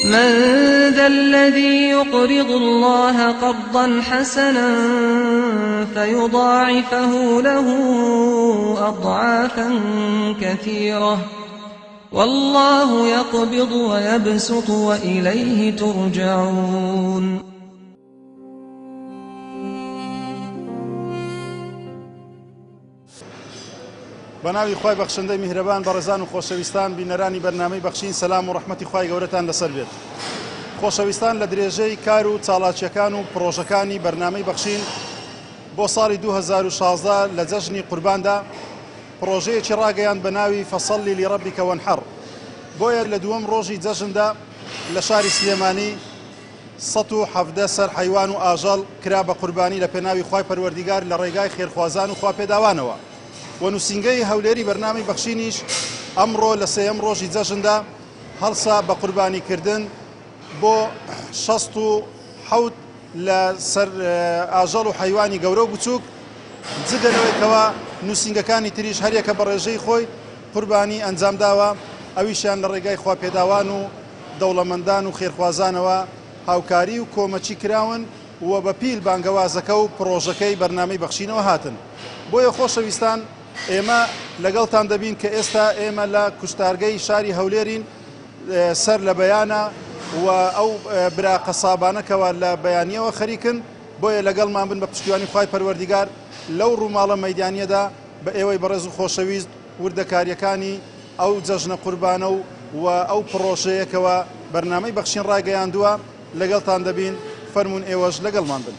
من ذا الذي يقرض الله قرضا حسنا فيضاعفه له أضعافا كثيرة والله يقبض ويبسط وإليه ترجعون. بەناوی خوای بەخشندەی میهرەبان بەڕێزان و خۆشەویستان بینەرانی بەرنامەی بەخشین سەلام و ڕەحمەتی خوای گەورەتان لەسەر بێت. خۆشەویستان لە درێژەی کار و چالاکیەکان و پرۆژەکانی بەرنامەی بەخشین بۆ ساڵی 2016 لە جەژنی قورباندا پرۆژەیەکی ڕاگەیاند بە ناوی فەسەڵی لیڕەبیکە وەنحەڕ. بۆیە لە دووەم ڕۆژی جەژندا لە شاری سلێمانی 117 سەر حەیوان و ئاژەڵ کرا بە قوربانی لە پێناوی خوای پەروەردیگار لە ڕێگای خێرخوازان و خواپێداوانەوە. و نووسینگەی هەولێری بەرنامەی بەخشینیش ئەمڕۆ لە سێەم ڕۆژی جەژندا هەڵسا بە قوربانیکردن بۆ 67 لە سەر ئاژەڵ و حەیوانی گەورە و بچووک جگەرەوەیکەوە نووسینگەکانی تریش هەرێکە بە ڕێژەی خۆی قوربانی ئەنجامداوە، ئەویشیان لە ڕێگای خواپێداوان و دەوڵەمەندان و خێرخوازانەوە هاوکاری و کۆمەچی کراون و بە پیل بانگەوازەکە و پرۆژەکەی بەرنامەی بەخشینەوە هاتن. بۆیە خۆشەویستان ئێمە لەگەڵتان دەبین کە ئێستا ئێمە لە کوشتارگەی شاری هەولێرین سەر لە بەیانە و ئەو برا قەسابانەکەوە لە بەیانیەوە خەریکن. بۆیە لەگەڵمان بن بە پشتیوانی خوای پەروەردیگار لەو ڕووماڵە مەیدانیەدا بە ئێوەی بەڕێز و خۆشەویست وردەکاریەکانی ئەو جەژنە قوربانە و ئەو پرۆژەیەکەوە بەرنامەی بەخشین ڕاگەیاندووە لەگەڵتان دەبین. فەرموون ئێوەش لەگەڵمان بن.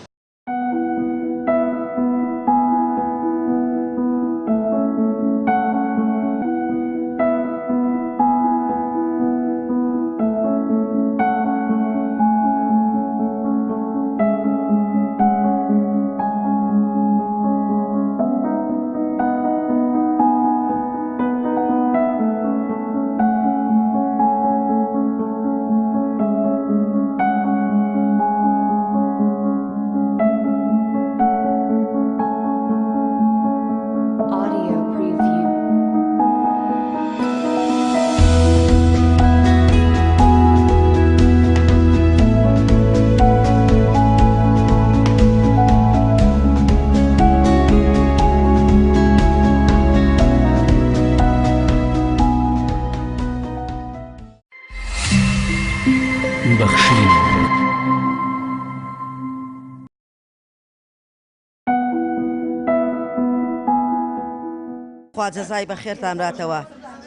خوا جەزای بەخێرتان راتەوە،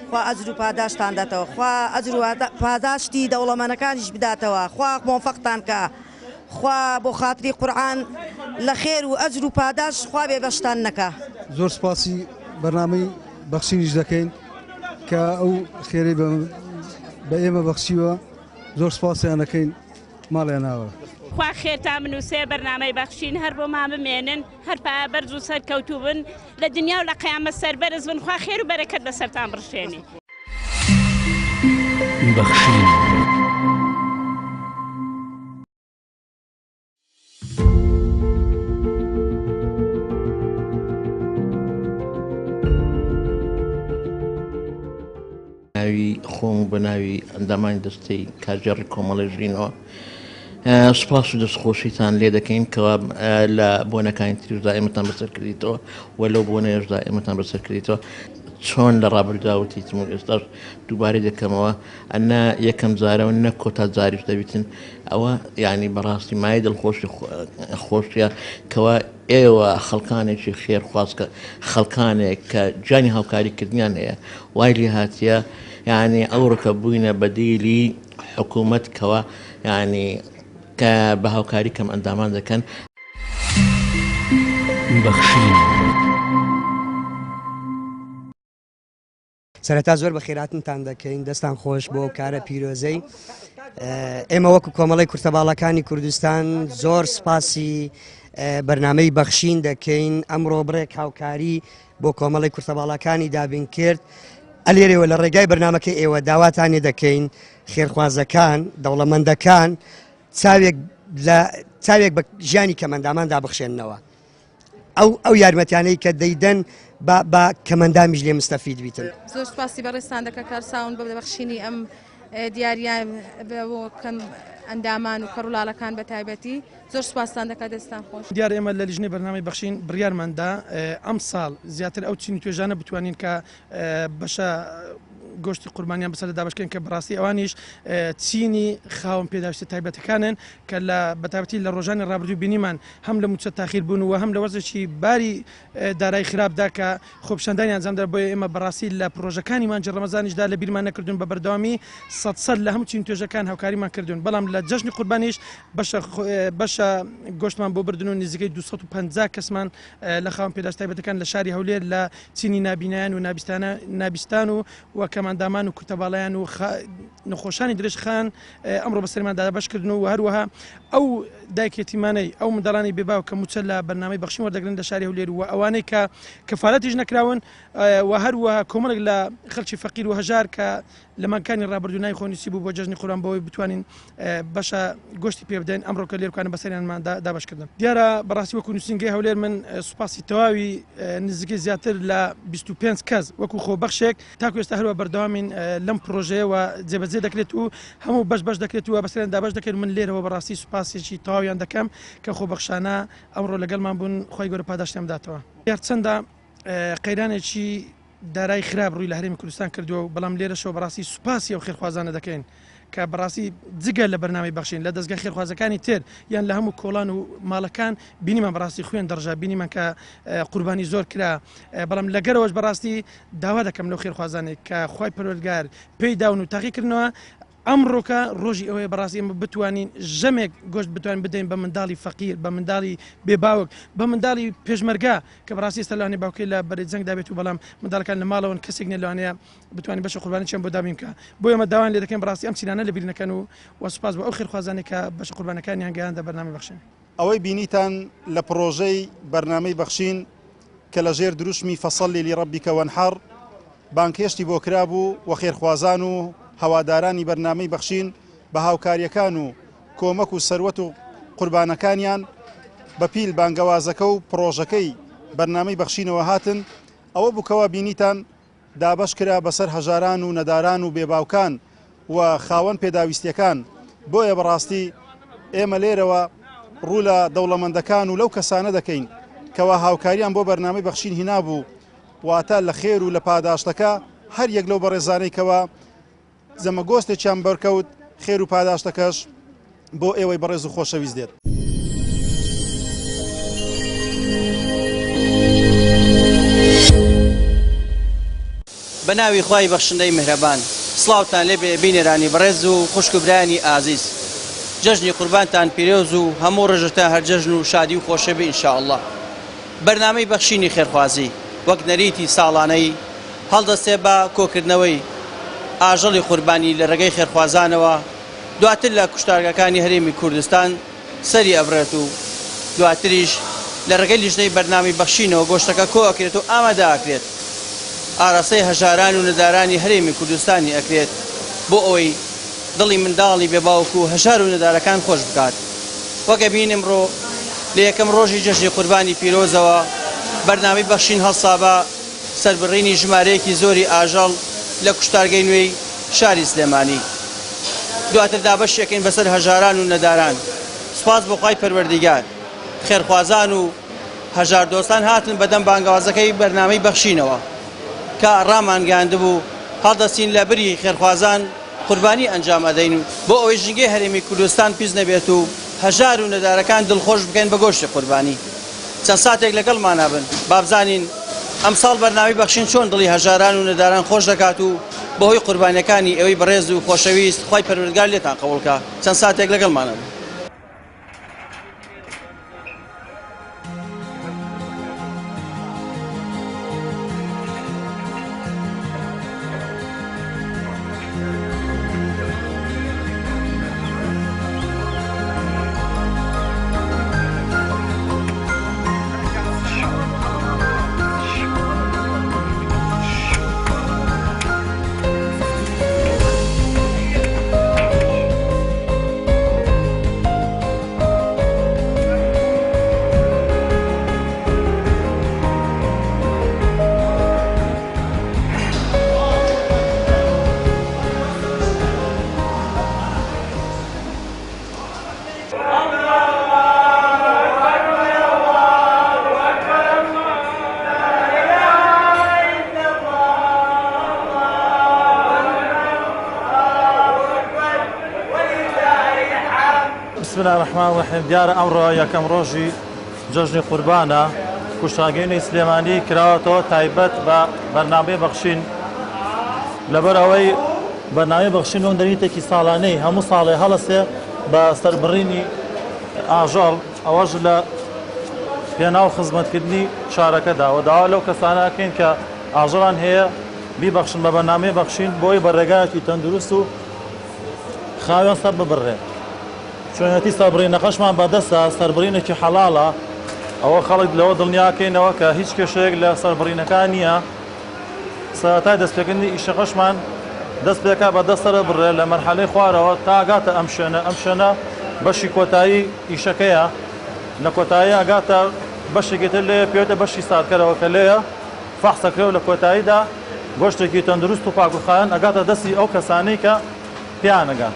خوا ئەجر و پاداشتان داتەوە، خوا ئەجر و پاداشتی دەوڵەمەندەکانیش بداتەوە، خوا مۆفەقتان کە، خوا بۆ خاتری قورئان لە خێر و ئەجر و پاداش خوا بێبەشتان نەکا. زۆر سپاسی بەرنامەی بەخشینیش دەکەین کە ئەو خێرەی بە ئێمە بەخشیوە، زۆر سپاسیان دەکەین ماڵیان ناوە. خوا خێرتان بنووسێ بەرنامەی بەخشین هەر بۆمان بمێنن، هەر پایەبەرز و سەرکەوتوو بن لە دنیا و لە قیامەت سەربەرز بن. خوا خێر و بەرەکەت بەسەرتان بڕشێنێ. بەخشین ناوی خۆم بە ناوی ئەندامانی دەستەی کارژێڕی کۆمەڵی ژینەوە سپاس و دەستخۆشیتان لێ دەکەین کەوا لە بۆنەکانی تریشدا ئێمەتان بەسەرکردیتەوە و لەو بۆنەیەشدا ئێمەتان بەسەرکردیتەوە. چۆن لە ڕابرداوتی تم ئێستاش دووبارەی دەکەمەوە ئەنا یەکەم جارەوە نەک کۆتا جاریش دەبیتن. ئەوە یعنی بەڕاستی مای دڵخۆشی خۆشیە کەوا ئێوە خەڵکانێکی خێرخوازکە خەڵکانێک کە جانی هاوکاریکردنیان هەیە وای لێ هاتیە، یعنی ئەوڕکە بووینە بەدیلی حکوومەت کەوا یعنی کە بە هاوکاری کەم ئەندامان دەکەن. بەخشین سەرەتا زۆر بە خێراتنتان دەکەین، دەستان خۆش بۆ کارە پیرۆزەی. ئێمە وەکو کۆمەڵی کورتەباڵەکانی کوردستان زۆر سپاسی بەرنامەی بەخشین دەکەین. ئەمڕۆ بڕێک هاوکاری بۆ کۆمەڵی کورتەباڵەکانی دابین کرد. ئەلێرەوە لە ڕێگای بەرنامەکەی ئێوە داواتانی دەکەین خێرخوازەکان دەوڵەمەندەکان چاوێک بە ژیانی کەمەندامان دابخشێننەوە. ئەو یارمەتیانەی کە دەیدەن بە کەمەندامیش لێ مستەفید بیتن. زۆر سپاسی بەڕێستان دەکە کارساون بە بەخشینی ئەم دیاریان بۆ کەم ئەندامان و کەڕولاڵەکان بە تایبەتی زۆر سوپاسان دەکات دەستان خۆش. دیارە ئێمە لە لیژنەی بەرنامەی بەخشین بڕیارماندا ئەم ساڵ زیاتر ئەو چین توێژانە بتوانین کە بەشە گۆشتی قوربانیان بەسەر دابشکەن کە بەڕاستی ئەوانیش چینی خاوەن پێداویستە تایبەتەکانن کە لە بەتابەتی لە ڕۆژانی ڕابردوو بینیمان هەم لە موچە تاخیر بوون و هەم لە وەرزێکی باری دارایی خراپدا کە خۆپشاندانی ئەنجامدا بۆیە ئێمە بەڕاستی لە پرۆژەکانی مانجی ڕەمەزانیشدا لە بیرمان نەکردوون بە بەردەوامی 100% لە هەموو چین توێژەکان هاوکاریمان کردوون بەڵام لە جەژنی قوربانیش بەشە گۆشتمان بۆ بردن و نزیکەی 250 کەسمان لە خاوەن پێداویست تایبەتەکان لە شاری هەولێر لە چینی نابینایان و نابیستان و کەماندامان و کورتەباڵایان و نەخۆشانی درێژخان ئەمڕۆ بەسەرماندا بەشکردن و هەروەها ئەو دایکێتیمانەی ئەو منداڵانی بێباو کە موچە لە بەرنامەی بەخشین وەردەگرن لە شاری هەولێر و ئەوانەی کە کەفالەتیش نەکراون و هەروەها کۆمەڵێک لە خەڵکی فەقیر و هەژار کە لە مانکانی ڕابردوو نای خۆنووسی بوو بۆ جەژنی قوربان بەوەی بتوانین بەشە گۆشتی پێ بدەین ئەمڕۆ کە لێرکانە بەسەریانماندا دابشکردن. دیارە بەڕاستی وەکو نووسینگەی هەولێر من سوپاسی تەواوی نزیکەی زیاتر لە 25 کەس وەکو خۆبەخشێک تاکو ئێستا هەروە بەردەوامین لەم پرۆژەیەوە جێبەجێ دەکرێت و هەموو بەش دەکرێت و بەسەریان دابش دەکرێت من لێرەوە بەڕاستی سوپاسێکی تەواویان دەکەم کە خۆبەخشانە ئەمڕۆ لەگەڵمان بوون خۆی گەورە پاداشتیان بداتەوە. یارچەندە قەیرانێکی دارایی خراپ ڕووی لە هەرێمی کوردستان کردووە و بەڵام لێرەشەوە بەڕاستی سوپاسی ئەو خێرخوازانە دەکەین کە بەڕاستی جگە لە بەرنامەی بەخشین لە دەستگای خێرخوازەکانی تر یان لە هەموو کۆڵان و ماڵەکان بینیمان بەڕاستی خوێن دەڕژا بینیمان کە قوربانی زۆر کرا بەڵام لەگەرەوەش بەڕاستی داوا دەکەم لەو خێرخوازانێک کە خوای پەروەردگار پێی داون و تاقیکردنەوە ئەمڕۆکە ڕۆژی ئەوەیە بەڕاستی ئێمە بتوانین ژەمێک گۆشت بتوانین بدەین بە منداڵی فەقیر بە منداڵی بێباوک بە منداڵی پێشمەرگا کە بەڕاستی ئێستا لەوانەیە باوکەی لە بەرەی جەنگ دابێت و بەڵام منداڵەکان لە ماڵەوەن کەسێک نە لەوانەیە بتوانین بەشە قوربانییان بۆ دابین کە بۆ ئێمە داوان لێ دەکەین بەڕاستی ئەم چینانە لە بیر نەکەن و سوپاس بۆ ئەو خێرخوازانێک کە بەشە قوربانەکانیان گەیاندە بەرنامەی بەخشین. ئەوەی بینیتان لە پرۆژەی بەرنامەی بەخشین کە لە ژێر دروشمی فەسەڵی لڕەبیکە وەنحەڕ بانکێشتی بۆ کرابوو و خێرخوازان و هەوادارانی بەرنامەی بەخشین بە هاوکاریەکان و کۆمەک و سەروەت و قوربانەکانیان بەپیل بانگەوازەکە و پرۆژەکەی بەرنامەی بەخشینەوە هاتن ئەوە بووکەوە بینیتان دابش کرا بەسەر هەژاران و نەداران و بێباوکان و خاوەن پێداویستیەکان بۆیە بەڕاستی ئێمە لێرەوە ڕوو لە دەوڵەمەندەکان و لەو کەسانە دەکەین کەوا هاوکاریان بۆ بەرنامەی بەخشین هینابوو واتە لە خێر و لە پاداشتەکە هەر یەک لەو بەڕێزانەیکەوە جەمەگۆستێکیان بەرکەوت خێر و پاداشتەکەش بۆ ئێوەی بەڕێز و خۆشەویست دێت. بە ناوی خوای بەخشندەی میهرەبان سڵاوتان لێبێ بینێرانی بەڕێز و خوشک و برایانی ئازیز جەژنی قوربانتان پیرۆز و هەموو ڕێژتان هەر جەژن و شادی و خۆشەوی ئینشاءالله. بەرنامەی بەخشینی خێرخوازی وەک نەریتی ساڵانەی هەڵدەستێ بە کۆکردنەوەی ئاژەڵی قوربانی لە ڕێگەی خێرخوازانەوە دواتر لە کوشتارگەکانی هەرێمی کوردستان سەری ئەبرێت و دواتریش لە ڕێگەی لیژنەی بەرنامی بەخشینەوە گۆشتەکە کۆ ئەکرێت و ئامادە ئەکرێت ئاراستەی هەژاران و نەدارانی هەرێمی کوردستانی ئەکرێت بۆ ئەوەی دڵی منداڵی بێباوک و هەژار و نەدارەکان خۆش بکات. وەکە بین ئەمڕۆ لە یەکەم ڕۆژی جەژنی قوربانی پیرۆزەوە بەرنامەی بەخشین هەڵسا بە سەربڕینی ژمارەیەکی زۆری ئاژەڵ لە کوشتارگەی نوێی شاری سلێمانی. دواتر دابەشێکین بەسەر هەژاران و نەداران. سوپاس بۆ خوای پەروەردیگار خێرخوازان و هەژار دۆستان هاتن بەدەم بانگەوازەکەی بەرنامەی بەخشینەوە کە ڕامانگەاندبوو هەڵدەستین لە بری خێرخوازان قوربانی ئەنجام ئەدەین و بۆ ئەوەی ژینگەی هەرێمی کوردستان پیس نەبێت و هەژار و نەدارەکان دڵخۆش بکەین بە گۆشتی قوربانی. چەند ساتێک لەگەڵمانە بن بابزانین ئەمساڵ بەرنامەی بەخشین چۆن دڵی هەژاران و نەداران خۆش دەکات و بەهۆی قوربانیەکانی ئەوەی بەڕێز و خۆشەویست خوای پەروەردگار لێتان قبوڵکە. چەند ساتێک لەگەڵمانە بن. بسم الله الرحمن الرحیم دیارە ئەمڕۆ یەکەم ڕۆژی جەژنی قوربانە کوشتاگەینی سلێمانی کراوەتەوە تایبەت بە بەرنامەی بەخشین لەبەر ئەوەی بەرنامەی بەخشین وەک دەریتێکی ساڵانەی هەموو ساڵێ هەڵەسێ بە سەربڕینی ئاژەڵ ئەوەش لە پێناو خزمەتکردنی شارەکەدا و داوا لەو کەسانەکەین کە ئاژەڵان هەیە بیبەخشن بە بەرنامەی بەخشین بۆی بە ڕێگایەکی تەندروست و خاوێن سەر ببڕێ چۆنەتی سەربڕینەکەشمان بەدەستە سەربڕینێکی حەڵاڵە ئەوە خەڵک لەوە دڵنیاکەینەوە کە هیچ کێشەیەک لە سەربڕینەکان نییە سەرەتای دەستپێکردنی ئیشەکەشمان دەست پێکا بەدەستەرە بڕێ لە مەرحەلەی خوارەوە تا ئاگاتە ئەم شوێنە بەشی کۆتایی ئیشەکەیە لە کۆتایی ئاگاتە بەشێکی تر لێ پێوێتە بەشی ساردکەرەوە کە لێیە فەحسەکرێ لە کۆتاییدا گۆشتێکی تەندروست و پاکوخایەن ئەگاتە دەستی ئەو کەسانەی کە پیانەگەن.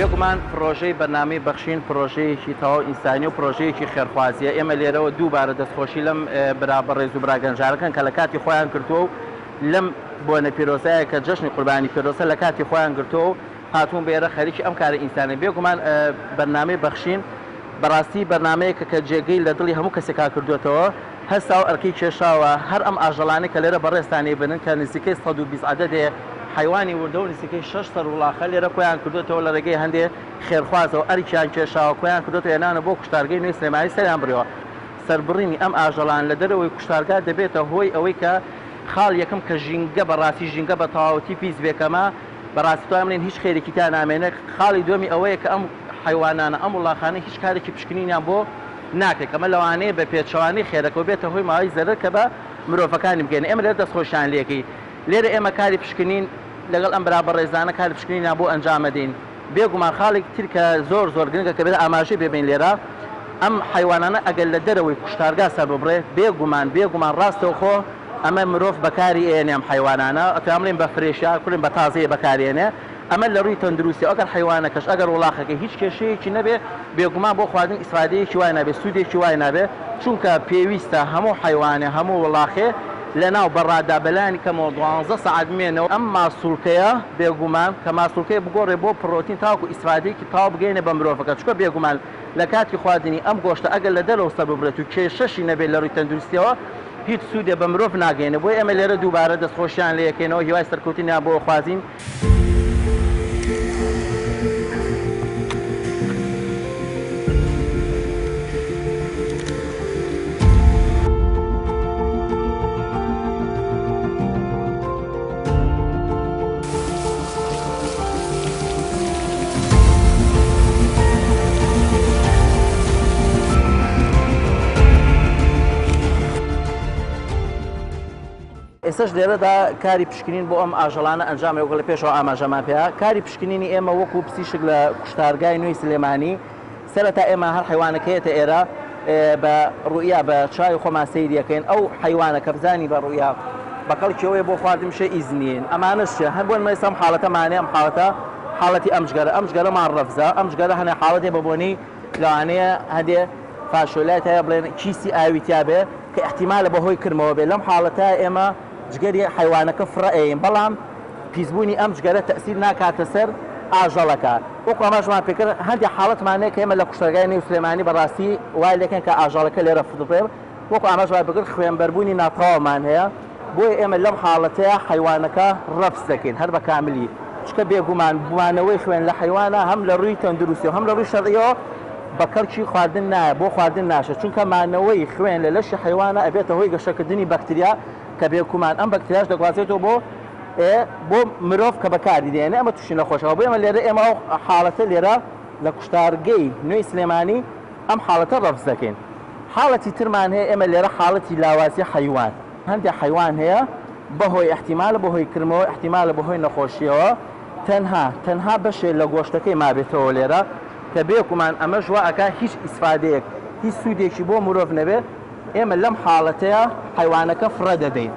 بێگومان پرۆژەی بەرنامەی بەخشین پرۆژەیەکی تەواو ئینسانی و پرۆژەیەکی خێرخوازیە ئێمە لێرەوە دووبارە دەستخۆشی لەم بەڕێز و براگەنجارەکەن کە لە کاتی خۆیان کردووە و لەم بۆنە پیرۆزایە کە جەژنی قوربانی پیرۆزە لە کاتی خۆیان گرتووە و هاتوون بێرە خەریکی ئەم کارە ئینسانی بێگومان بەرنامەی بەخشین بەڕاستی بەرنامەیەکە کە جێگەی لە دڵی هەموو کەسێکا کردوێتەوە هەستا و ئەرکەی کێشاوە هەر ئەم ئاژەڵانەی کە لێرە بەڕێستانی بنن کە نزیکەی 120 عەدەدێ حیوانی وردە و نزیکەی 6 سەر وڵاخە لێرە خۆیان کردوێتەوە لە ڕێگەی هەندێ خێرخوازەوە ئەریکیان کێشاوە خۆیان کردوێتە هێنانە بۆ کوشتارگەی نوێی سلێمانی سەریان بڕیەوە سەربڕینی ئەم ئاژەڵان لە دەرەوەی کوشتارگا دەبێتە هۆی ئەوەی کە خاڵ یەکەم کە ژینگە بەڕاستی ژینگە بە تەواوەتی پیس بێکەمە بەڕاستی توانین بڵێن هیچ خێرێکی تا نامێنێت خاڵی دومی ئەوەیە کە ئەم حیوانانە ئەم وڵاخانە هیچ کارێکی پشکنینیان بۆ ناکرێت کەمە لەوانەیە بە پێچەوانی خێرەکەەوە بێتە هۆی ماوەی زەرەر کە بە مرۆڤەکانی بگەین ئێمە لێرە دەستخۆشیان لێکی لێرە ئێمە کاری پشکنین لەگەڵ ئەم بەڕێزانە کاری پشکنینیان بۆ ئەنجامەدەین بێگومان خاڵێک تر کە زۆر گرنگە کە بێت ئاماژەی ببین لێرە ئەم حیوانانە ئەگەر لە دەرەوەی کوشتارگا سەر ببڕێ بێگومان ڕاستەوخۆ ئەمە مرۆڤ بەکاری ئێنێ ئەم حیوانانە ئەتوانڵێن بە فرێشە کوڵێن بە تازەیە بەکارێنێ ئەمە لە ڕووی تەندروستی ئەگەر حیوانەکەش ئەگەر وڵاخەکە هیچ کێشەیەکی نەبێ بێگومان بۆ خواردن ئیسفادەیەکی وای نابێ سوودێکی وای نابێ چونکە پێویستە هەموو حیوانێ هەموو وڵاخێ لەناو بەڕادا بەلانی کەمەوە 12 سەعات بمێنەوە ئەم ماسوولکەیە بێگومان کە ماسوولکەی بگۆڕێ بۆ پڕۆتین تاوکو ئیسفادەیەکی تاو بگەینە بە مرۆڤەکە چکە بێگومان لە کاتی خواردنی ئەم گۆشتە ئەگەر لە دەرەوە سەر ببرێت و کێشەشی نەبێت لە ڕووی تەندروستیەوە هیچ سوودێ بە مرۆڤ ناگەینە بۆی ئێمە لێرە دووبارە دەستخۆشیان لە یەکەینەوە هیوای سەرکەوتنیان بۆ خوازین. ئێستش لێرەدا کاری پشکنین بۆ ئەم ئاژەڵانە ئەنجام وەک لە پێشەوە ئاماژەمان پێیا کاری پشکنینی ئێمە وەکو پزیشک لە کوشتارگای نوێی سلێمانی سەرەتا ئێمە هەر حیوانەکەیەتە ئێرە بە ڕوئیا بە چای خۆمان سەیریەکەین ئەو حیوانە کە بزانی بە ڕوئیا بەقەڵکیەوەی بۆ خواردن شێ ئیزنین ئەمانەش هەر بۆن مەسە ئەم حاڵەتەمانێ ئەم حاڵەتە حاڵەتی ئەم جگەرەمان ڕەفزە ئەم جگەرە هەنێ حاڵەتێ بەبوونی لەوانەیە هەندێ فاشۆلات هەیە بڵێن کیسی ئاویتیا بێ کە احتیمالە بەهۆی کردمەوە بێ لەم حاڵەتە ئێمە جگەری حیوانەکە فڕەئین بەڵام پیسبوونی ئەم جگەرە تەسیر ناکاتە سەر ئاژەڵەکە وەکو ئەمەشمان پێکرد هەندێک حاڵەتمانەیە کە ئێمە لە کوشتەرگای نێو سلێمانی بەڕاستی وای لەکەن کە ئاژەڵەکە لێرە فدڕێ وەکو ئەمەشمان پێکرد خوێنبەربوونی ناتەواومان هەیە بۆیە ئێمە لەم حاڵەتەیە حیوانەکە ڕەفز دەکەین هەر بە کاملی چکە بێگومان بوانەوەی خوێن لە حیوانە هەم لە ڕووی تەندروستی و هەم لە ڕووی شەڕعیەوە بە کەڵکی خواردن نایە بۆ خواردن ناشە چونکە مانەوەی خوێن لە لەشی حیوانە ئەبێتە هۆی گەشەکردنی بەکتریا کە بێکومان ئەم بەکتریاش دەگوازێتەوە بۆ مرۆڤ کە بەکاری دێنێ ئەمە تووشی نەخۆشەوە بۆ ئێمە لێرە ئێمە حاڵەتە لێرە لە کوشتارگەی نوێی سلێمانی ئەم حاڵەتە ڕەفز دەکەین حاڵەتی ترمان هەیە ئێمە لێرە حاڵەتی لاوازی حیوان هەندێک حیوان هەیە بەهۆی احتیمالە بەهۆی کردمەوە احتیمالە بەهۆی نەخۆشیەوە تەنها بەشێ لە گۆشتەکەی مابێتەوە لێرە کە بێکومان ئەمە ژوا ئەکا هیچ ئیسفادەیەک هیچ سوودێکی بۆ مرۆڤ نەبێت ئێمە لەم حاڵەتەیە حیوانەکە فڕە دەدەین.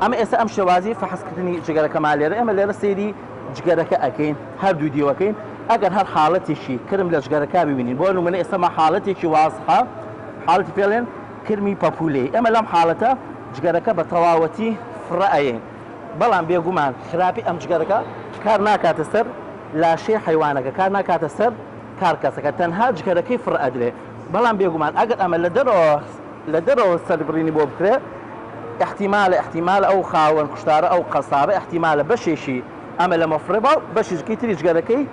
ئەمە ئێستا ئەم شێوازی فەحسکردنی جگەرەکەمان لێرە ئێمە لێرە سەیری جگەرەکە ئەکەین هەردوو دیوەکەین ئەگەر هەر حاڵەتێکی کرم لە جگەرەکە ببینین بۆ نمونە ئێستاما حاڵەتێکی وازحە حاڵەتی پێڵێن کرمی پەپولەی ئێمە لەم حاڵەتە جگەرەکە بە تەواوەتی فڕە ئەیین بەڵام بێگومان خراپی ئەم جگەرەکە کار ناکاتە سەر لاشەی حیوانەکە کار ناکاتە سەر کارکەسەکە تەنها جگەرەکەی فڕە ئەدرێ بەڵام بێگومان ئەگەر ئەمە لە دەرەوە سەربڕینی بۆ بکرێ احتیمال ئەو خاوەن کوشتارە ئەو قەسابە احتیمالە بەشێشی ئەمە لە مەفرێبە بەشیشکی تری جگەرەکەی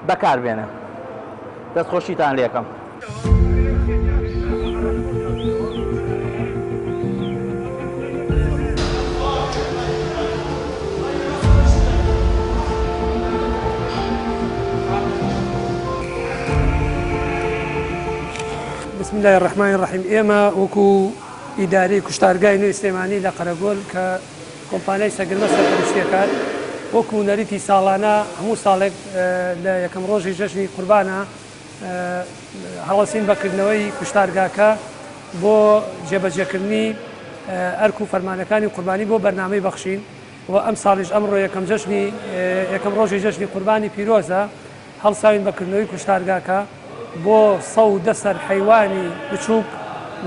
بەکاربێنە. دەستخۆشیتان لێکم. بسم الله الرحمن الرحيم. ئێمە وەکو ئیدارەی کوشتارگای نوێی سلێمانی لە قەرەگۆل کە کۆمپانیای سەرگرمە سەرپەرشتیەکات وەکو نەریتی ساڵانە هەموو ساڵێک لە یەکەم ڕۆژی جەژنی قوربانە هەڵەسین بەکردنەوەی کوشتارگاکە بۆ جێبەجێکردنی ئەرک و فەرمانەکانی قوربانی بۆ بەرنامەی بەخشین و ئەم ساڵیش ئەمڕۆ یەکەم ڕۆژی جەژنی قوربانی پیرۆزە هەڵساوین بەکردنەوەی کوشتارگاکە بۆ 110 سەر حەیوانی بچووک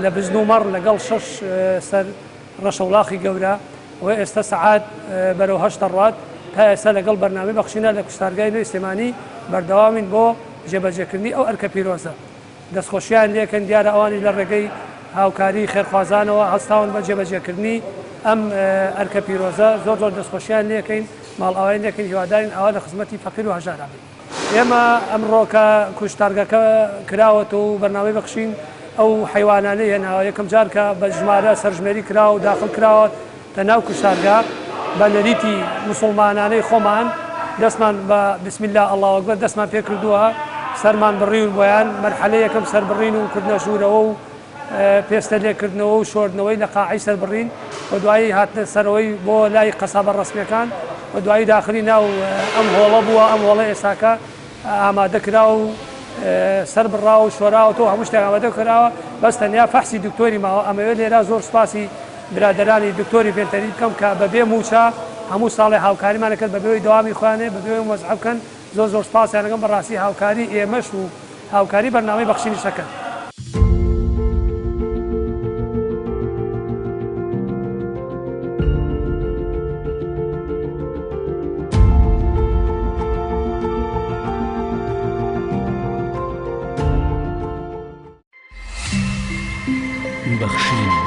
لە بزنومەڕ لەگەڵ 6 سەر ڕەشەوڵاخی گەورە و ئێستا سەعات بەرەو 8 ڕات تا ئێستا لەگەڵ بەرنامەی بەخشینە لە کوشتارگای نوێی سلێمانی بەردەوامین بۆ جێبەجێکردنی ئەو ئەرکە پیرۆزە. دەستخۆشیان لێکن دیارە ئەوانی لە ڕێگەی هاوکاری خێرخوازانەوە هەستاون بە جێبەجێکردنی ئەم ئەرکە پیرۆزە زۆر دەستخۆشیان لێکەین ماڵئاوایان لێکەین هیوادارین ئەوە لە خزمەتی فەقیر و هەژارا بین. ئێمە ئەمڕۆکە کوشتارگەکە کراوەتە و بەرنامەی بەخشین ئەو حیوانانەی هێناوە یەکەم جار کە بە ژمارە سەرژمێری کراوە و داخل کراوە لە ناو کوشتارگا بە نەریتی موسڵمانانەی خۆمان دەستمان بە بسم الله الله ئەکبەر دەستمان پێ کردووە سەرمان بڕین بۆیان مەرحەلەی یەکەم سەربڕین و کردنە ژوورەوە و پێستە لێکردنەوە و شۆردنەوەی لە قاعی سەربڕین و دوایی هاتنە سەرەوەی بۆ لای قەسابە ڕسمیەکان و دوایی داخلی ناو ئەم هۆڵە بووە ئەم هۆڵە ئێستاکە ئامادەکرا و سەر بڕا و شۆراوەوە هەموو شتێک ئامادە کراوە بەس تەنیا فەحسی دکتۆری ماوە ئەمەوێت لێرە زۆر سوپاسی برادرانی دکتۆری پێنتەری بکەم کە بەبێ موچە هەموو ساڵی هاوکاریمانە کرد بەبێەوەی داوامی خوانێ بەبێەوەی مەزحەب بکەن زۆر سپاسیان لەگەڵ بەڕاستی هاوکاری ئێمەش و هاوکاری بەرنامەی بەخشینی شەکەن. بەخشین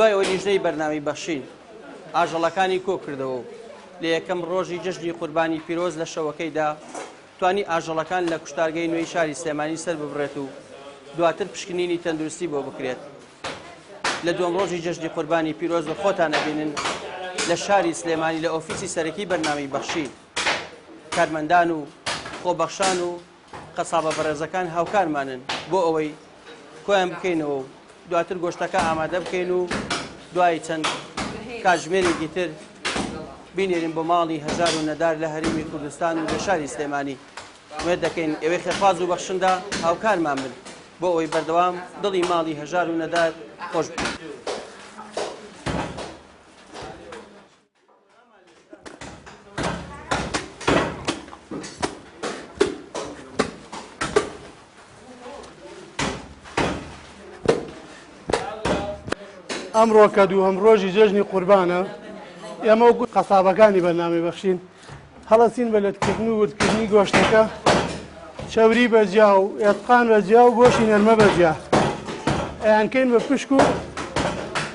دوایەوە لیژنەی بەرنامەی بەخشین ئاژەڵەکانی کۆ کردەوە لە یەکەم ڕۆژی جەژنی قوربانی پیرۆز لە شەوەکەیدا توانی ئاژەڵەکان لە کوشتارگەی نوێی شاری سلێمانی سەر ببڕێت و دواتر پشکنینی تەندروستی بۆ بکرێت. لە دووەم ڕۆژی جەژنی قوربانی پیرۆز بە خۆتان ئەبینن لە شاری سلێمانی لە ئۆفیسی سەرەکی بەرنامەی بەخشین کارمەندان و خۆبەخشان و قەسابە بەڕێزەکان هاوکارمانن بۆ ئەوەی کۆیان بکەینەوە و دواتر گۆشتەکە ئامادە بکەین و دوای چەند کاتژمێرێکی تر بینێرین بۆ ماڵی هەژار و نەدار لە هەرێمی کوردستان و لە شاری سلێمانی وێت دەکەین ئێوەی خێرخواز و بەخشندا هاوکارمان بن بۆ ئەوەی بەردەوام دڵی ماڵی هەژار و نەدار خۆش بن. ئەمڕۆ کە دووهەم ڕۆژی جەژنی قوربانە ئێمە وەکو قەسابەکانی بەرنامەی بەخشین هەڵەسین بە لەتکردن و وردکردنی گۆشتەکە چەوری بەجیا و ئێتقان بەجیا و گۆشی نەرمە بەجیا ئەیانکەین بە پشک و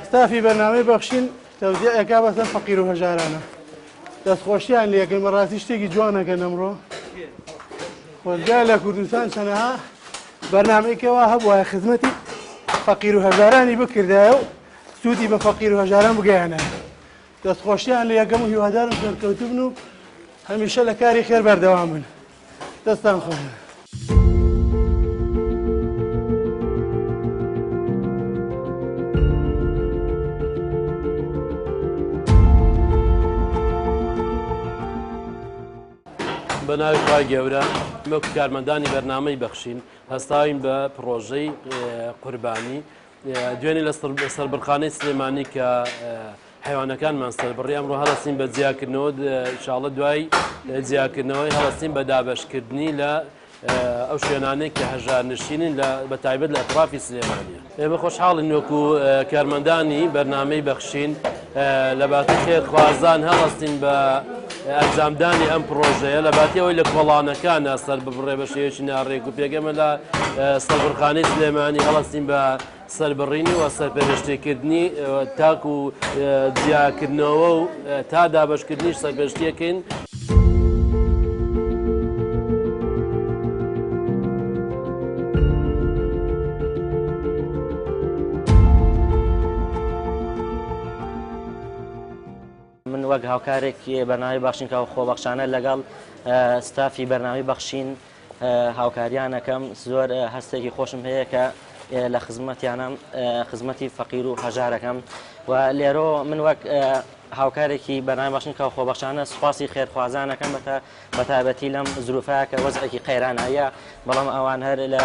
ستافی بەرنامەی بەخشین تەوزیعەکە بەسەر فەقیر و هەژارانە دەستخۆشییان لێکن بەڕاستی شتێکی جوانەکەن ئەمڕۆ خۆزگا لە کوردستان چەنەها بەرنامەیەکەوە هەبووە خزمەتی فەقیر و هەژارانی بکردایە و سوودی بە فەقیر و هەژاران بگەیانە دەستخۆشییان لە یەکەم و هیوادارم سەرکەوتوو بن و هەمیشە لە کاری خێر بەردەوام بن دەستان خۆش. بە ناوی خوای گەورە وەکو کارمەندانی بەرنامەی بەخشین هەستاوین بە پرۆژەی قوربانی دوێنێ لە سەربڕخانەی سلێمانی کە حیوانەکانمان سەربڕی ئەمڕۆ هەڵەستین بە جیاکردنەوە ئینشاڵڵا دوای جیاکردنەوەی هەڵەستین بە دابەشکردنی لە ئەو شوێنانەی کە هەژارنشینن بە تایبەت لە ئەطرافی سلێمانیە. ئێمە خۆشحاڵین وەکو کارمەندانی بەرنامەی بەخشین لە باتی خێرخوازان هەڵەستین بە ئەنجامدانی ئەم پرۆژەیە لە باتی ئەوەی لە کۆڵانەکانە سەر ببڕێ بە شێوەیەکی ناڕێک و پێگەمە لە سەربڕخانەی سلێمانی هەڵەستین بە سەربڕینی و سەرپێشتیکردنی تاک و جیاکردنەوە و تا دابەشکردنیش سەرپێشتیەکەین. من وەک هاوکارێکی بەرنامەی بەخشین کە خۆبەخشانە لەگەڵ ستافی بەرنامەی بەخشین هاوکاریانەکەم زۆر هەستێکی خۆشم هەیە کە لە خزمەتیانم خزمەتی فەقیر و هەژارەکەم و لێرۆ من وەک هاوکارێکی بەرنامەی بەخشین کە خۆبەخشانە سوپاسی خێرخوازانەکەم بە تایبەتی لەم زروفەیە کە وەزعێکی قەیرانایە بەڵام ئەوان هەر لە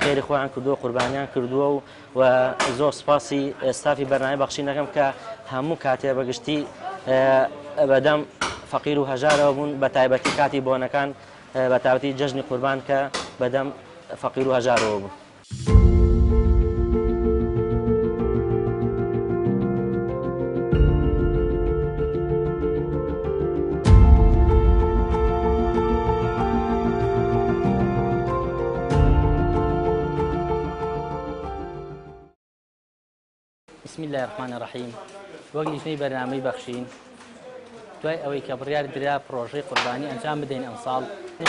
خێری خۆیان کردووە قوربانیان کردووە و زۆر سوپاسی ستافی بەرنامەی بەخشینەکەم کە هەموو کاتێ بەگشتی بەدەم فەقیر و هەژارەوە بوون بە تایبەتی کاتی بۆنەکان بە تایبەتی جەژنی قوربان کە بەدەم فەقیر و هەژارەوە بوون. بسم الله الرحمن الرحیم. وەک لیژنەی بەرنامەی بەخشین دوای ئەوەی کە بڕیار درا پرۆژەی قوربانی ئەنجام بدەین ئەم ساڵ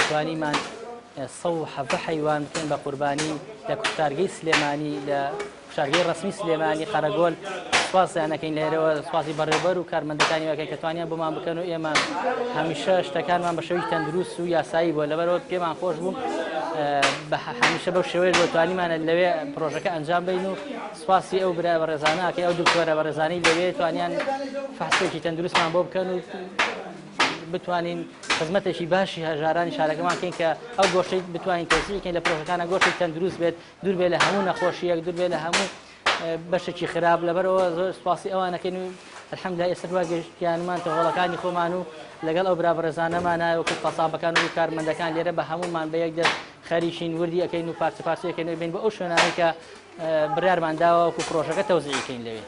توانیمان 170 حیوان بکەین بە قوربانی لە کوشتارگەی سلێمانی لە کوشتارگەی ڕسمی سلێمانی قەرەگۆل سوپاسیانەکەین لێرەوە سوپاسی بەڕێوەبەر و کارمەندەکانی وەکەی کە توانیان بۆمان بکەن و ئێمە هەمیشە شتەکانمان بە شێوەی تەندروست و یاسایی بووە لەبەرەوە پێمان خۆش بوو هەمیشە بەو شێوەیە بۆ توانیمانە لەوێ پرۆژەکە ئەنجام بدەین و سوپاسی ئەو برا بەڕێزانە کە ئەو دکتۆرە بەڕێزانەی لەوێ توانیان فەحسێکی تەندروستمان بۆ بکەن و بتوانین خزمەتێکی باشی هەژارانی شارەکەمان بکەین کە ئەو گۆشەی بتوانین تەوسیعکەین لە پرۆژەکانە گۆشتێک تەندروست بێت دوور بێت لە هەموو نەخۆشیەک دوور بێت لە هەموو بەشێکی خراپ لەبەرەوە زۆر سوپاسی ئەوانەکەین و الحەمدوللا ئێستا وا گەشتیانمان تەواڵەکانی خۆمان و لەگەڵ ئەو برابەرزانەمانە وەکو قەسابەکان و کارمەندەکان لێرە بە هەمومان بە یەک دەست خەریکین وردی ئەەکەین و پارچەکەین بین بە ئەو شوێنانەی کە بڕیارمان داوە وەکو پرۆژەکە تەوزیعکەین لەوێ.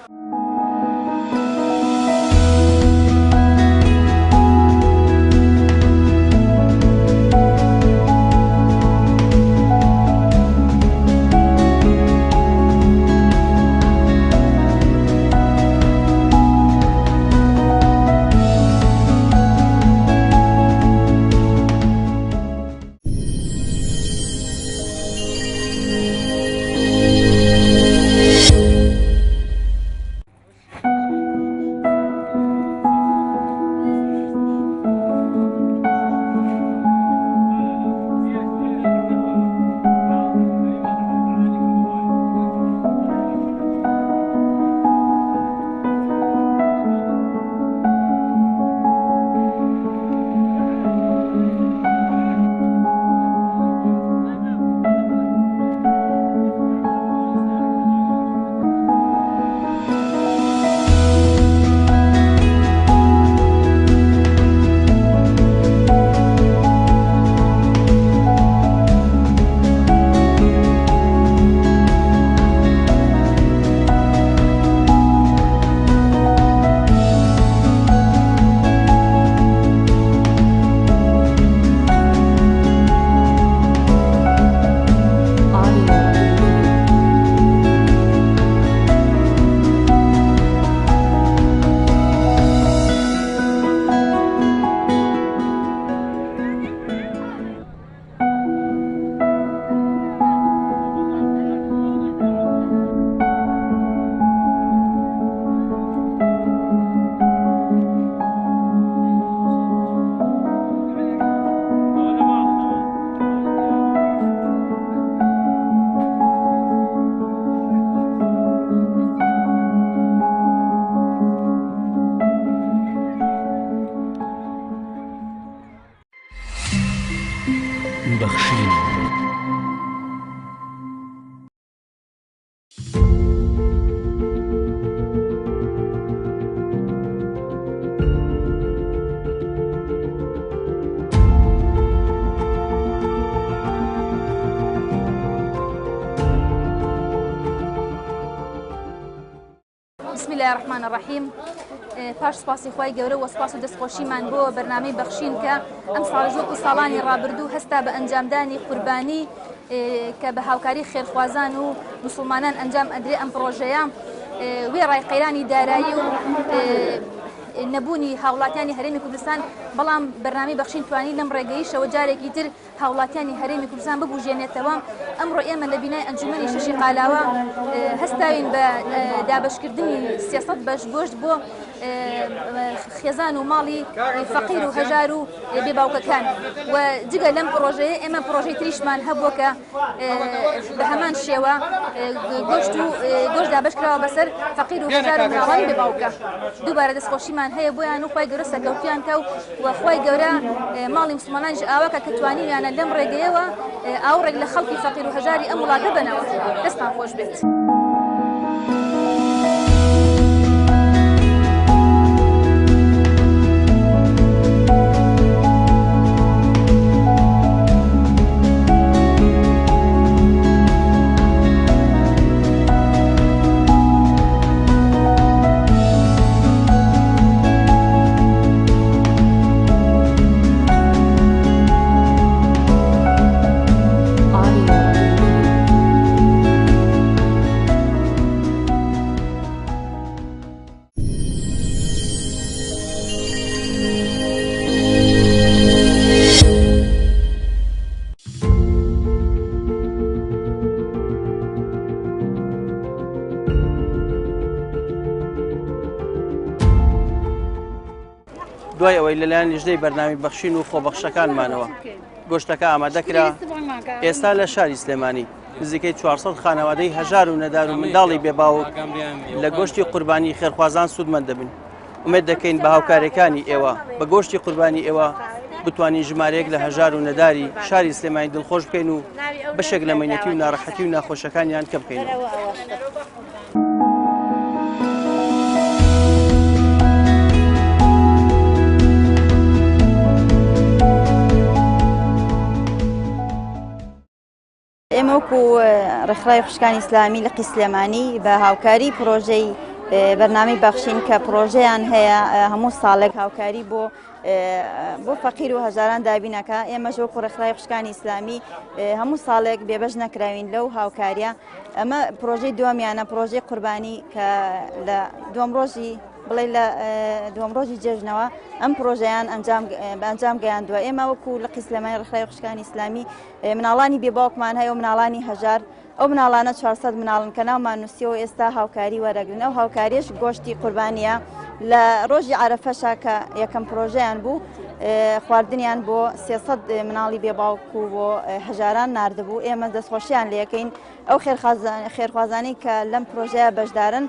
بسم الله الرحمن الرحیم پاش سپاسی خوای گەورە و سپاس و دەستخۆشیمان بۆ بەرنامەی بەخشین کە ئەم ساڵ وەکو ساڵانی ڕابردوو هەستا بە ئەنجامدانی قوربانی کە بە هاوکاری خێرخوازان و موسڵمانان ئەنجام ئەدرێ ئەم پرۆژەیە وێ ڕایقەیرانی دارایی و نەبوونی هاوڵاتیانی هەرێمی کوردستان بەڵام بەرنامەی بەخشین توانی لەم ڕێگەیشەوە جارێکی تر هاوڵاتیانی هەرێمی کوردستان ببوژێنێتەوە. ئەمڕۆ ئێمە لە بینای ئەنجومەنی شەشی قالاوە هەستاوین بە دابەشکردنی 300 بەش گۆشت بۆ خێزان و ماڵی فەقیر و هەژار و بێباوکەکان و جگە لەم پرۆژەیە ئێمە پرۆژەی تریشمان هەبووە کە بە هەمان شێوە گۆشت دابەشکراوە بەسەر فەقیر و هەژار و ماڵانی بێباوکە. دووبارە دەستخۆشیمان هەیە بۆیان و خۆی گەورە سەرکەوتیان کە و خۆی گەورە ماڵی مسلمانانیش ئاواکە کە توانیویانە لەم ڕێگەیەوە ئاوڕێک لە خەڵکی فەقیر و هەژاری ئەم وڵاتە بنەوە. دەستان خۆش بێت. دوای ئەوەی لەلایەن لیژنەی بەرنامەی بەخشین و خۆبەخشەکانمانەوە گۆشتەکە ئامادەکرا ئێستا لە شاری سلێمانی نزیکەی 400 خانەوادەی هەژار و نەدار و منداڵی بێباوک لە گۆشتی قوربانی خێرخوازان سوودمەند دەبن. ئومێد دەکەین بە هاوکارەکانی ئێوە بە گۆشتی قوربانی ئێوە بتوانین ژمارەیەک لە هەژار و نەداری شاری سلێمانی دڵخۆش بکەین و بەشێک لە مەینەتی و ناڕەحەتی و ناخۆشەکانیان کەم بکەین. ئێمە وەکو ڕێکخراوی خوشکانی ئیسلامی لە قیسلێمانی بە هاوکاری پرۆژەی بەرنامەی بەخشین کە پرۆژەیان هەیە هەموو ساڵێک هاوکاری بۆ فەقیر و هەژاران دابینەکە. ئێمەش وەکو ڕێکخراوی خوشکانی ئیسلامی هەموو ساڵێک بێبەش نەکراوین لەو هاوکاریە. ئەمە پرۆژەی دووەمیانە پرۆژەی قوربانی کە لە دووەم ڕۆژی بڵێ لە دووەم ڕۆژی جێژنەوە ئەم پرۆژەیان بە ئەنجام گەیاندووە. ئێمە وەکو لە قیسلێمانی ڕێکخراوی خوشکانی ئیسلامی مناڵانی بێباوکمان هەیە و مناڵانی هەژار. ئەو مناڵانە 400 مناڵن کە ناومان نووسیەوە ئێستا هاوکاری وەرەگرن. ئەو هاوکاریش گۆشتی قوربانیە لە ڕۆژی عەرەفەشا کە یەکەم پرۆژەیان بوو خواردنیان بۆ 300 مناڵی بێباوک و بۆ هەژاران ناردبوو. ئێمە دەستخۆشیان لەکەین ئەو خێرخوازانی کە لەم پرۆژەیە بەشدارن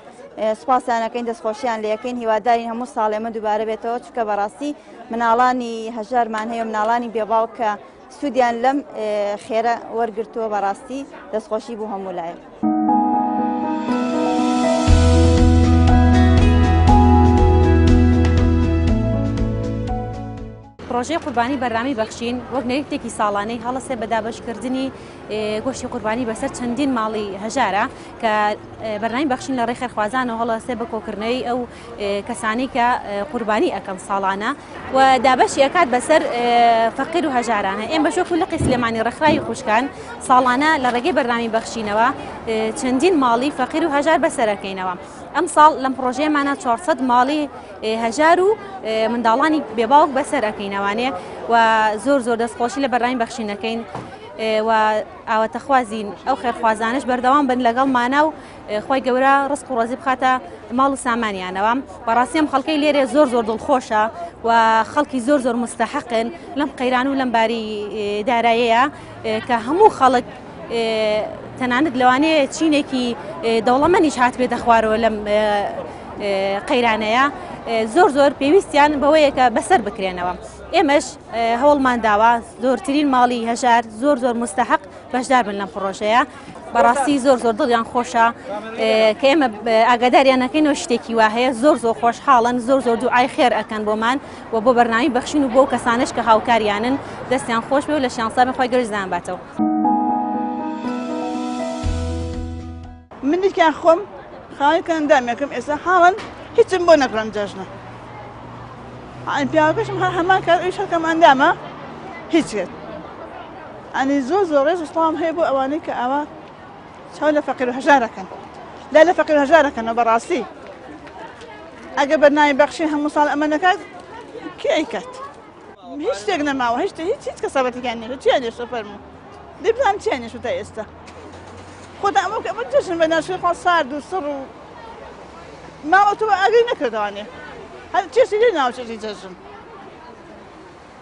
سوپاسیانەکەین دەستخۆشیان لەکەین. هیوادارین هەموو ساڵ ئێمە دووبارە بێتەوە چونکە بەڕاستی مناڵانی هەژارمان هەیە و مناڵانی بێباوک کە سوودیان لەم خێرە وەرگرتووە بەڕاستی دەستخۆشی بوو هەموو لایەک. پرۆژەی قوربانی بەرنامەی بەخشین وەک نەریتێکی ساڵانەی هەڵەسێ بە دابەشکردنی گۆشتی قوربانی بەسەر چەندین ماڵی هەژارە کە بەرنامەی بەخشین لە ڕێی خێرخوازانەوە هەڵەسێ بە کۆکردنەوەی ئەو کەسانی کە قوربانی ئەەکەن ساڵانە و دابەشی ئەکات بەسەر فەقیر و هەژارانە. ئێمە بەشوەکو لە قیسلێمانی ڕێکخراوی خوشکان ساڵانە لە ڕێگەی بەرنامەی بەخشینەوە چەندین ماڵی فەقیر و هەژار بەسەرەکەینەوە. ئەم ساڵ لەم پرۆژەیەمانە 400 ماڵی هەژار و منداڵانی بێباوک بەسەرەکەینەوانێ و زۆر دەستخۆشی لە بەرنامەی بەخشینەکەین و ئاواتەخوازین ئەو خێرخوازانش بەردەوام بن لەگەڵمانە و خۆی گەورە ڕزق و ڕۆزی بخاتە ماڵ و سامانیانەوە. بەڕاستی ئەم خەڵکەی لێرێ زۆر دڵخۆشە و خەڵکی زۆر مستەحقن لەم قەیران و لەم باری داراییە کە هەموو خەڵک تەنانەت لەوانەیە چینێکی دەوڵەمەندیش هات بێتە خوارەوە لەم قەیرانەیە زۆر پێویستیان بەوەیە کە بەسەر بکرێنەوە. ئێمەش هەوڵمان داوە زۆرترین ماڵی هەژار زۆر مستەحق بەشدار بن لەم پرۆژەیە. بەڕاستی زۆر دڵیان خۆشە کە ئێمە ئاگاداریانەکەینەوە شتێکی وا هەیە زۆر خۆشحاڵن زۆر دوعای خێر ئەکەن بۆمان و بۆ بەرنامەی بەخشین و بۆ کەسانش کە هاوکاریانن دەستیان خۆش بێ و لە شانسابێ خۆی گەورەزان باتەوە. منیان خۆم خاڵی ئەندامێکم ئێستا حاڵن هیچم بۆ نەکڕم جەژنە پیاوەکەشم هەمان کار ئەویش هەکەم ئەندامە هیچێت ئەنی زۆر ڕێز و سڵام هەیە بۆ ئەوانەی کە ئەوە چاو لە فەقیر و هەژارەکەن لا لە فەقیر و هەژارەکەنەوە بەڕاستی ئەگە بەرنامەی بەخشین هەموو ساڵ ئەمە نەکات کێ ئەیکات هیچ شتێک نەماوە هیچ کەسابەتێکیان نیە چیان نێشتە فەرموو دەبزانم چیان نێشت تا ئێستا خۆدا ئەمە جەژن بە ناشوی خوا سارد و سڕ و ماوە تۆ ئاگەی نەکردوانێ هەر چێسی لێ ناوچێتی جەژن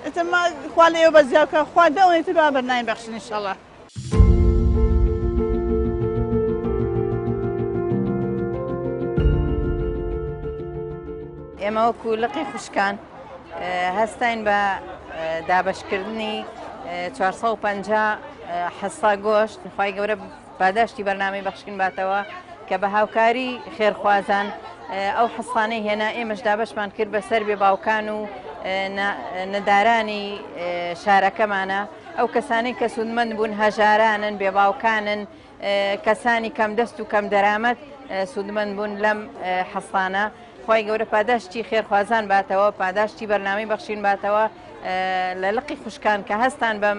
ئێتەما خوا لە ئێوە بەزیاکە خوا دەوێتتر با بەرنامەی بەخشین ئینشەڵڵا ئێمە وەکو لقی خوشکان هەستین بە دابەشکردنی 450 حەسا گۆشت خوای گەورە پاداشتی بەرنامەی بەخشین باتەوە کە بە هاوکاری خێرخوازان ئەو حەسانەی هێنا ئێمەش دابەشمان کرد بەسەر بێ باوکان و نەدارانی شارەکەمانە ئەو کەسانەی کە سودمەند بوون هەژارانن بێ باوکانن کەسانی کەم دەست و کەم دەرامەت سودمەند بوون لەم حەسانە خی گەورە پاداشتی خێرخوازان باتەوە پاداشتی بەرنامەی بەخشین باتەوە لە لقی خوشکان کە هەستان بەم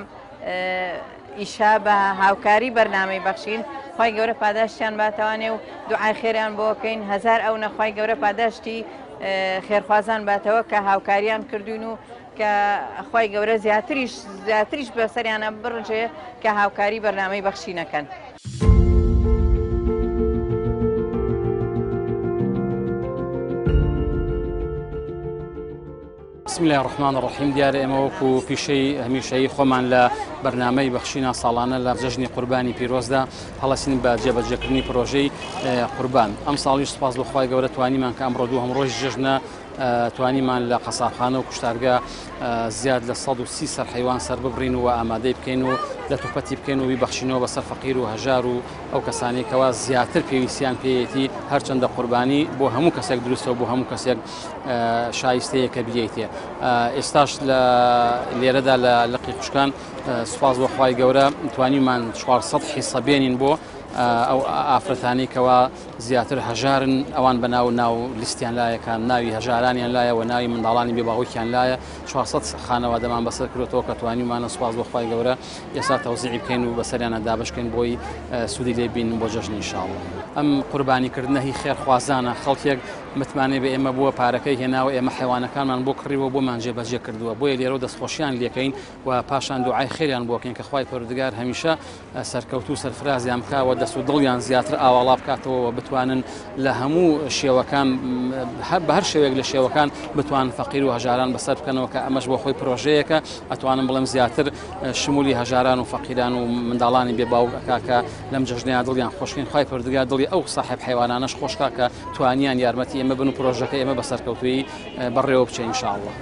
ئیشا بە هاوکاری بەرنامەی بەخشین خی گەورە پاداشتیان باتەوانێ و دوعای خێریان بۆکەین هزار ئەو نەخوای گەورە پاداشتی خێرخوازان باتەوە کە هاوکاریان کردوین و کە خی گەورە زیاتریش بەسەریانە بڕژێ کە هاوکاری بەرنامەی بەخشینەکەن. بسم الله الرحمن الرحیم دیارە ئێمە وەکو پیشەی هەمیشەیی خۆمان لە بەرنامەی بەخشینە ساڵانە لە جەژنی قوربانی پیرۆزدا هەڵەسین بە جێبەجێکردنی پرۆژەی قوربان ئەم ساڵیش سوپاس بەخوای گەورە توانیمان کە ئەمڕۆ دوو هەمڕۆژی جەژنە توانیمان لە قەسابخانە و کوشتارگا زیاد لە 130 سەر حیوان سەر ببڕین و ئامادەی بکەین و لە توپەتی بکەین و بیبەخشینەوە بەسەر فەقیر و هەژار و ئەو کەسانی کەوا زیاتر پێویستیان پێیەتی هەرچەندە قوربانی بۆ هەموو کەسێک دروستەوە بۆ هەموو کەسێک شایستەیە کە بێتێ. ئێستاش لە لێرەدا لە لقی خوشکان سوپاس بەخوای گەورە توانیمان 400 حیسە بێنین بۆ ئەو ئافرەتانی کەوا زیاتر هەژارن ئەوان بە ناو لیستیان لایەکان ناوی هەژارانیان لایە و ناوی منداڵانی بێباوەکیان لایە 400 خانەوە دەمان بەسەر کردەوە کە توانیمانە سوپاس بەخوای گەورە ئێستا تەوزیعی بکەین و بەسەریانە دابشکەین بۆی سوودی لێ بین بۆ جەژنی ئینشاڵڵا. ئەم قوربانیکردنە هی خێرخوازانە خەڵکێک متمانێ بە ئێمە بووە پارەکەی هێناوە ئێمە حیوانەکانمان بۆ کڕیوە بۆمان جێبەجێ کردووە بۆیە لێرە دەستخۆشیان لێکەین و پاشان دوعای خێریان بۆکەین کە خوای پەروەردگار هەمیشە سەرکەوتو و سەرفرازیان بکاوە دەست و دڵیان زیاتر ئاواڵا بکاتەوە بتوانن لە هەموو شێوەکان بە هەر شێوەیەک لە شێوەکان بتوان فەقیر و هەژاران بەسەر بکەنەوە کە ئەمەش بۆ خۆی پرۆژەیەکە ئەتوانم بڵێم زیاتر شمولی هەژاران و فەقیران و منداڵانی بێباوکە کە لەم جەژنەیە دڵیان خۆشکەین خوای پەروەردگار دڵی ئەو صاحب حیوانانەش خۆشکا کە توانیان یارمەتی ئێمە بن و پرۆژەکە ئێمە بەسەرکەوتوی بەڕێوە بچین ئینشاءڵڵا.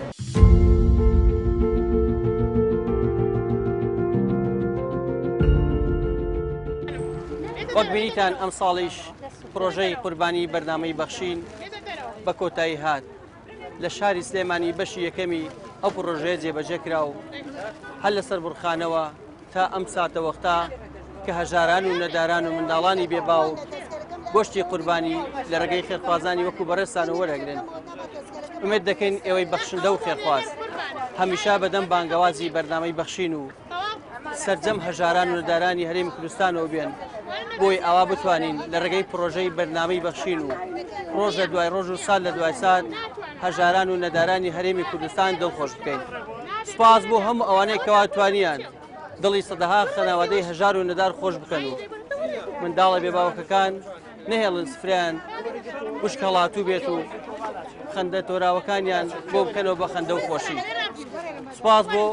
وەک بینیتان ئەم ساڵیش پرۆژەی قوربانی بەرنامەی بەخشین بە کۆتایی هات لە شاری سلێمانی بەشی یەکەمی ئەو پرۆژەیە جێبەجێکرا و هەر لەسەر بڕخانەوە تا ئەم ساتە وەختا کە هەژاران و نەداران و منداڵانی بێباو گۆشتی قوربانی لە ڕێگەی خێرخوازانی وەکو بەڕێستانەوە وەرەگرن. ئومێد دەکەین ئێوەی بەخشندە و خێرخواز هەمیشا بەدەم بانگەوازی بەرنامەی بەخشین و سەرجەم هەژاران و نەدارانی هەرێمی کوردستانەوە بێن بۆی ئاوا بتوانین لە ڕێگەی پرۆژەی بەرنامەی بەخشین و ڕۆژ لە دوای ڕۆژ و سال لە دوای سال هەژاران و نەدارانی هەرێمی کوردستان دڵخۆش بکەین. سوپاس بۆ هەموو ئەوانەی کەوا توانیان دڵی سەدەها خەناوادەی هەژار و نەدار خۆش بکەن و منداڵە بێباوەکەکان نەهێڵن سفریان وشک هەڵاتوو بێت و خەندە تۆراوەکانیان بۆ بکەنەوە بە خەندە و خۆشی. سوپاس بۆ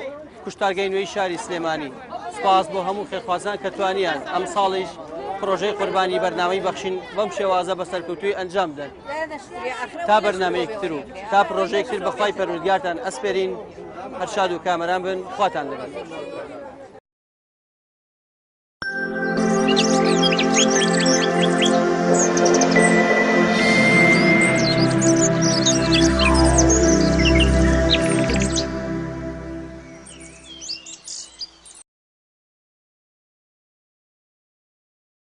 کوشتارگەی نوێی شاری سلێمانی، سوپاس بۆ هەموو خێرخوازان کە توانیان ئەم ساڵیش پرۆژەی قوربانی بەرنامەی بەخشین بەم شێوازە بەسەرکەوتووی ئەنجام بدەن تا بەرنامەیەکتر و تا پرۆژەیەکتر بەخوای پەروەردگارتان ئەسپێرین هەر شاد و کامەران بن خواتان لەگەڵ.